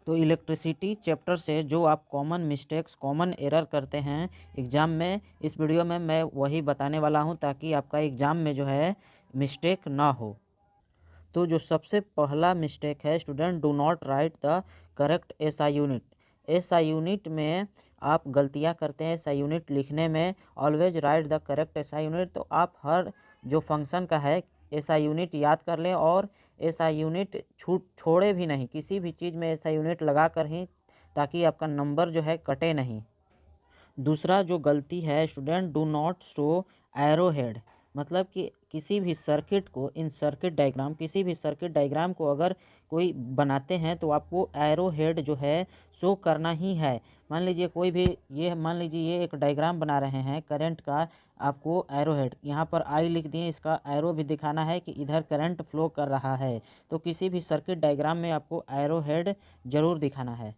तो electricity chapter से जो आप कॉमन मिस्टेक्स कॉमन एरर करते हैं एग्ज़ाम में, इस वीडियो में मैं वही बताने वाला हूं ताकि आपका एग्ज़ाम में जो है मिस्टेक ना हो। तो जो सबसे पहला मिस्टेक है student, do not right the correct SI unit. SI unit में आप गलतियां करते हैं एसआई यूनिट लिखने में। Always right the correct SI unit. तो आप हर जो फंक्शन का है एसआई यूनिट याद कर लें और एसआई यूनिट छोड़े भी नहीं, किसी भी चीज़ में एसआई यूनिट लगा कर ही, ताकि आपका नंबर जो है कटे नहीं। दूसरा जो गलती है student, do not show arrow head. मतलब कि किसी भी सर्किट को, इन सर्किट डायग्राम, किसी भी सर्किट डायग्राम को अगर कोई बनाते हैं तो आपको एरो हेड जो है शो करना ही है। मान लीजिए कोई भी, ये मान लीजिए ये एक डायग्राम बना रहे हैं करंट का, आपको एरो हेड यहाँ पर आई लिख दिए, इसका एरो भी दिखाना है कि इधर करंट फ्लो कर रहा है। तो किसी भी सर्किट डायग्राम में आपको एरो हेड जरूर दिखाना है।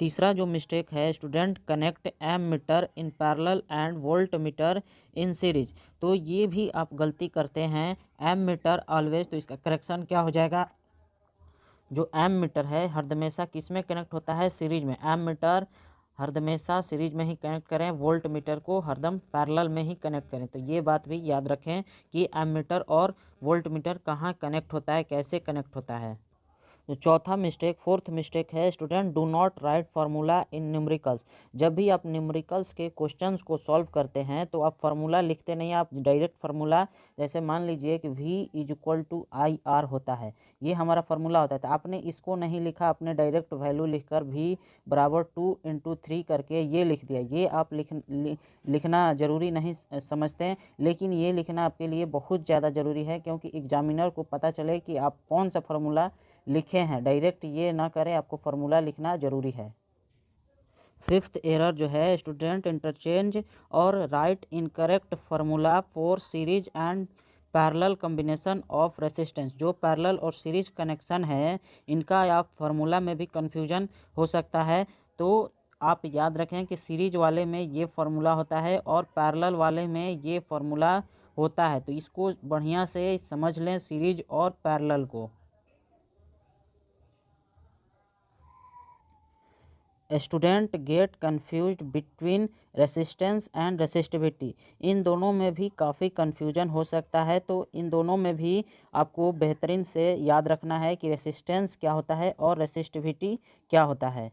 तीसरा जो मिस्टेक है student, connect ammeter in parallel and voltmeter in series. तो ये भी आप गलती करते हैं, एम मीटर ऑलवेज। तो इसका करेक्शन क्या हो जाएगा, जो एम मीटर है हर हमेशा किस में कनेक्ट होता है, सीरीज में। एम मीटर हर हमेशा सीरीज में ही कनेक्ट करें, वोल्ट मीटर को हरदम पैरेलल में ही कनेक्ट करें। तो ये बात भी याद रखें कि एम मीटर और वोल्ट मीटर कहाँ कनेक्ट होता है, कैसे कनेक्ट होता है। जो चौथा मिस्टेक, फोर्थ मिस्टेक है student, do not right formula in numericals. जब भी आप न्यूमेरिकल्स के क्वेश्चंस को सॉल्व करते हैं तो आप फार्मूला लिखते नहीं, आप डायरेक्ट फार्मूला, जैसे मान लीजिए कि v is equal to I R होता है, ये हमारा फार्मूला होता है। तो आपने इसको नहीं लिखा, आपने डायरेक्ट वैल्यू लिखकर v बराबर 2 × 3 करके ये लिख दिया। ये आप लिखना ज़रूरी नहीं समझते, लेकिन ये लिखना आपके लिए बहुत ज़्यादा ज़रूरी है, क्योंकि एग्जामिनर को पता चले कि आप कौन सा फार्मूला लिखे हैं। डायरेक्ट ये ना करें, आपको फार्मूला लिखना ज़रूरी है। फिफ्थ एरर जो है स्टूडेंट, इंटरचेंज और right incorrect formula for series and parallel combination of resistance. जो पैरेलल और सीरीज कनेक्शन है इनका आप फार्मूला में भी कन्फ्यूजन हो सकता है। तो आप याद रखें कि सीरीज वाले में ये फार्मूला होता है और पैरेलल वाले में ये फार्मूला होता है। तो इसको बढ़िया से समझ लें, सीरीज और पैरेलल को। Student get confused between resistance and resistivity. इन दोनों में भी काफ़ी कन्फ्यूजन हो सकता है। तो इन दोनों में भी आपको बेहतरीन से याद रखना है कि रेसिस्टेंस क्या होता है और रेसिस्टिविटी क्या होता है।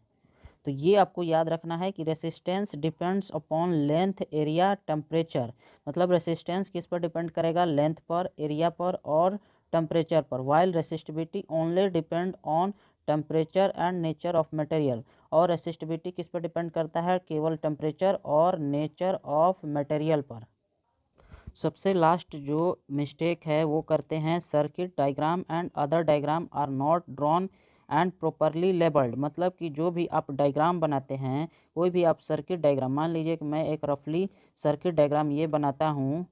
तो ये आपको याद रखना है कि resistance depends upon length, area, temperature. मतलब रेसिस्टेंस किस पर डिपेंड करेगा, लेंथ पर, एरिया पर और टेम्परेचर पर। While resistivity only depend on temperature and nature of material. और रेसिस्टिविटी किस पर डिपेंड करता है, केवल टेम्परेचर और नेचर ऑफ मटेरियल पर। सबसे लास्ट जो मिस्टेक है वो करते हैं, circuit diagram and other diagram are not drawn and properly labelled. मतलब कि जो भी आप डायग्राम बनाते हैं, कोई भी आप सर्किट डायग्राम, मान लीजिए कि मैं एक रफली सर्किट डायग्राम ये बनाता हूँ,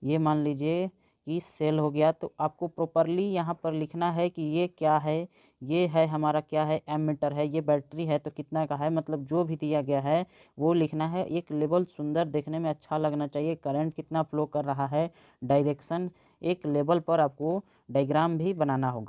ये मान लीजिए कि सेल हो गया, तो आपको प्रॉपरली यहाँ पर लिखना है कि ये क्या है, ये है हमारा क्या है, एमीटर है, ये बैटरी है, तो कितना का है, मतलब जो भी दिया गया है वो लिखना है। एक लेबल सुंदर देखने में अच्छा लगना चाहिए, करंट कितना फ्लो कर रहा है, डायरेक्शन, एक लेबल पर आपको डायग्राम भी बनाना होगा।